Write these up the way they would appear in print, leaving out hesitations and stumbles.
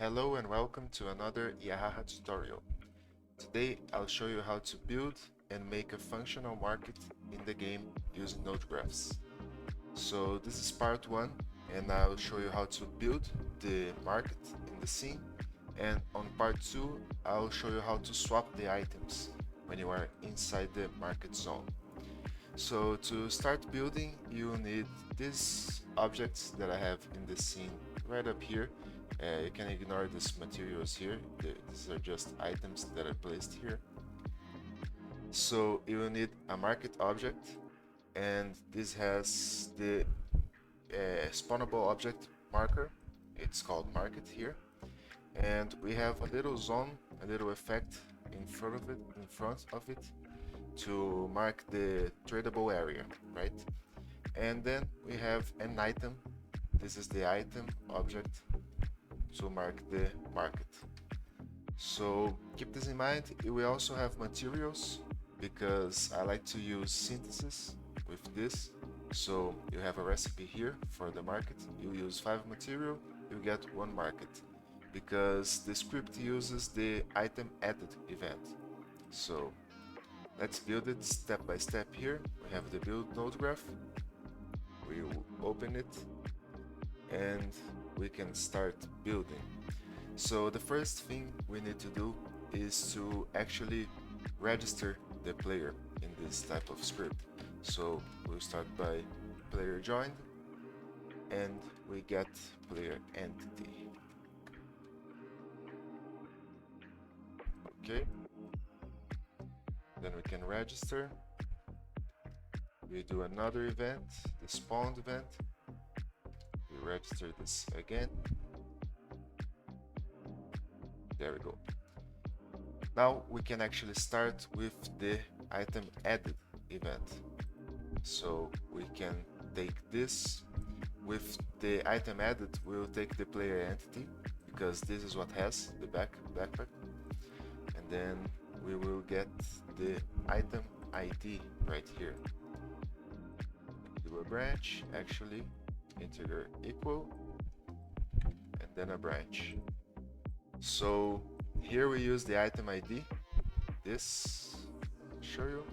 Hello and welcome to another Yahaha tutorial. Today I'll show you how to build and make a functional market in the game using node graphs. So this is part 1 and I'll show you how to build the market in the scene, and on part 2 I'll show you how to swap the items when you are inside the market zone. So to start building, you need these objects that I have in the scene right up here. You can ignore these materials here. These are just items that are placed here. So you will need a market object, and this has the spawnable object marker. It's called market here, and we have a little zone, a little effect in front of it to mark the tradable area, right? And then we have an item. This is the item object to mark the market. So keep this in mind. We also have materials because I like to use synthesis with this. So you have a recipe here for the market. You use 5 material, you get 1 market, because the script uses the item added event. So let's build it step by step here. We have the build node graph. We will open it and we can start building. So the first thing we need to do is to actually register the player in this type of script. So we'll start by player joined and we get player entity. Okay, then we can register. We do another event, the spawned event. We register this again. There we go. Now we can actually start with the item added event. So we can take this. With the item added, we'll take the player entity, because this is what has the backpack. And then we will get the item ID right here. Do a branch, actually, integer equal, and then a branch. So here we use the item ID. This, show you,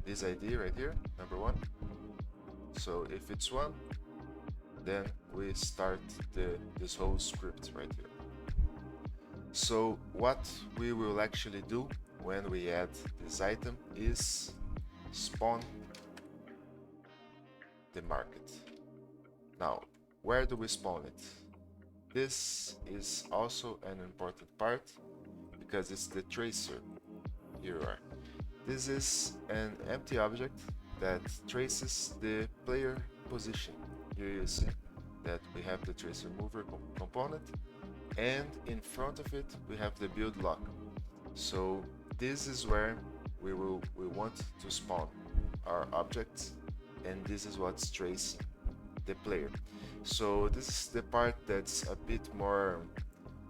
this ID right here, number 1. So if it's 1, then we start this whole script right here. So what we will actually do when we add this item is spawn the market. Now, where do we spawn it? This is also an important part because it's the tracer. Here you are. This is an empty object that traces the player position. Here you see that we have the tracer mover component, and in front of it we have the build lock. So this is where we want to spawn our objects, and this is what's tracing the player. So this is the part that's a bit more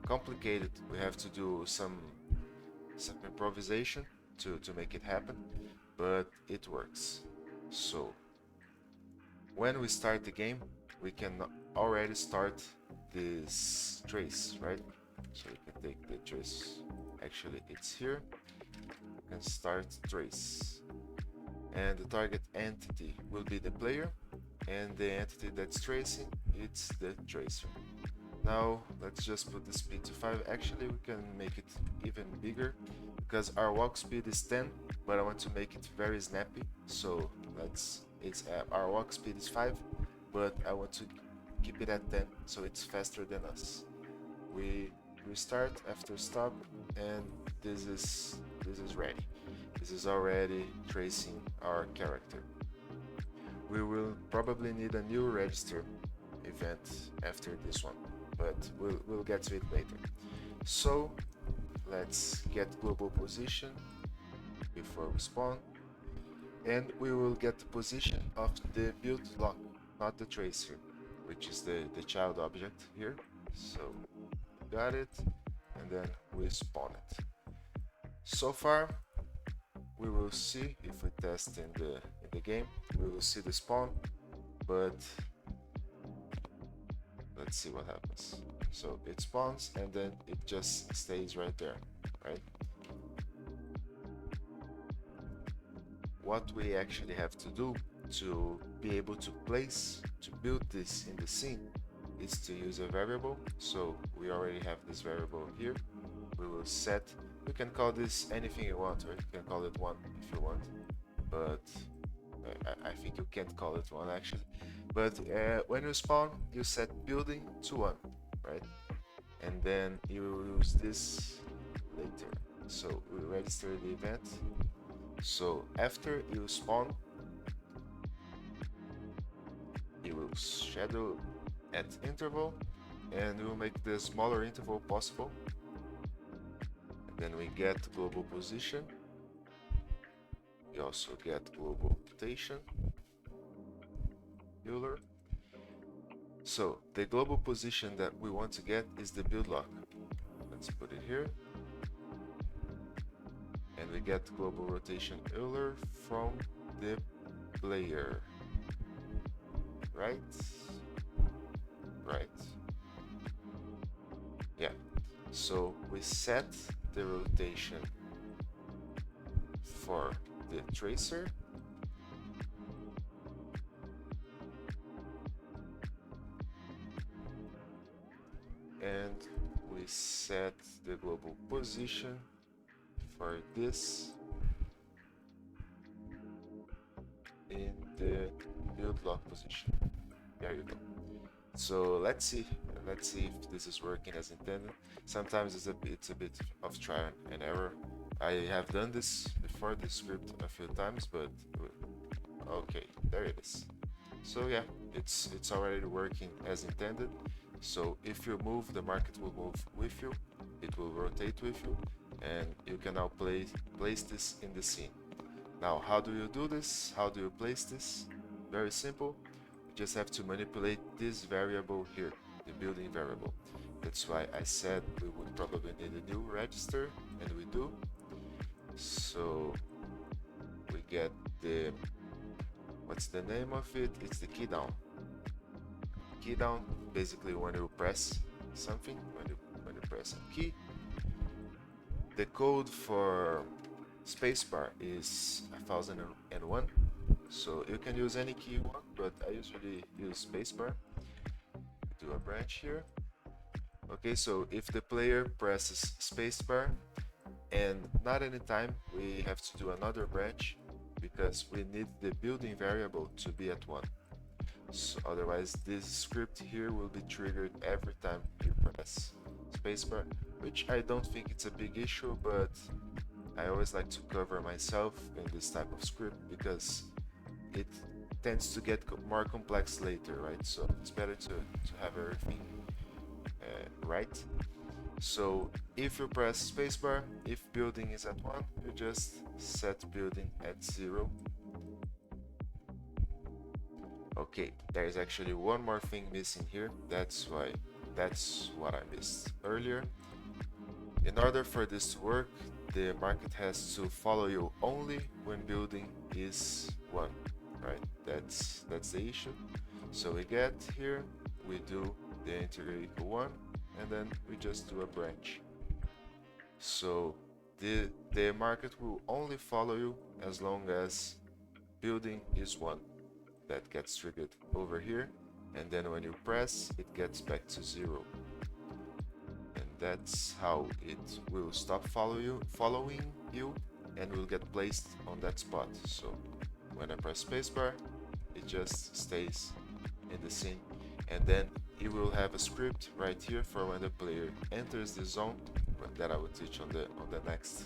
complicated. We have to do some improvisation to make it happen, but it works. So when we start the game, we can already start this trace, right? So we can take the trace, actually it's here, we can start trace, and the target entity will be the player, and the entity that's tracing, it's the tracer. Now let's just put the speed to 5. Actually we can make it even bigger because our walk speed is 10, but I want to make it very snappy. So our walk speed is 5, but I want to keep it at 10 so it's faster than us. We restart after stop, and this is ready. This is already tracing our character. We will probably need a new register event after this one, but we'll get to it later. So let's get global position before we spawn, and we will get the position of the build lock, not the tracer, which is the child object here. So got it, and then we spawn it. So far we will see, if we test in the game, we will see the spawn, but let's see what happens. So it spawns and then it just stays right there, right? What we actually have to do to be able to build this in the scene is to use a variable. So we already have this variable here. We will set, you can call this anything you want, or you can call it one if you want, but I think you can't call it one actually. But when you spawn, you set building to 1, right? And then you will use this later. So we register the event. So after you spawn, you will schedule at interval, and we will make the smaller interval possible. And then we get global position. We also get global rotation, Euler. So the global position that we want to get is the build lock. Let's put it here. And we get global rotation Euler from the player. Right? Right. Yeah. So we set the rotation for the tracer. And we set the global position for this in the build lock position. There you go. So let's see if this is working as intended. Sometimes it's a bit of trial and error. I have done this before, this script, a few times, but okay, there it is. So yeah, it's already working as intended. So if you move, the market will move with you, it will rotate with you, and you can now place this in the scene. Now, how do you do this? How do you place this? Very simple. You just have to manipulate this variable here, the building variable. That's why I said we would probably need a new register, and we do. So we get the, what's the name of it? It's the key down. Key down, basically when you press something, when you press a key. The code for spacebar is 1001, so you can use any key you want, but I usually use spacebar. Do a branch here. Okay, so if the player presses spacebar and not any time, we have to do another branch because we need the building variable to be at 1. So otherwise this script here will be triggered every time you press spacebar, which I don't think it's a big issue, but I always like to cover myself in this type of script because it tends to get more complex later, right? So it's better to have everything right. So if you press spacebar, if building is at 1, you just set building at 0. Okay, there is actually one more thing missing here. That's what I missed earlier. In order for this to work, the market has to follow you only when building is 1, right? That's the issue. So we get here, we do the integer equal 1, and then we just do a branch. So the market will only follow you as long as building is 1. That gets triggered over here, and then when you press, it gets back to 0. And that's how it will stop following you and will get placed on that spot. So when I press spacebar, it just stays in the scene, and then it will have a script right here for when the player enters the zone that I will teach on the next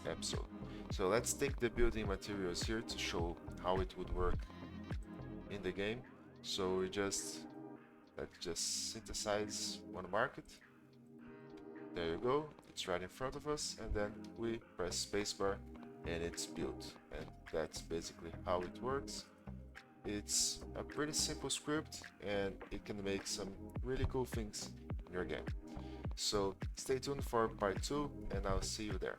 episode. So let's take the building materials here to show how it would work in the game. So let's just synthesize one market. There you go, it's right in front of us, and then we press spacebar and it's built, and that's basically how it works. It's a pretty simple script and it can make some really cool things in your game. So stay tuned for part 2 and I'll see you there.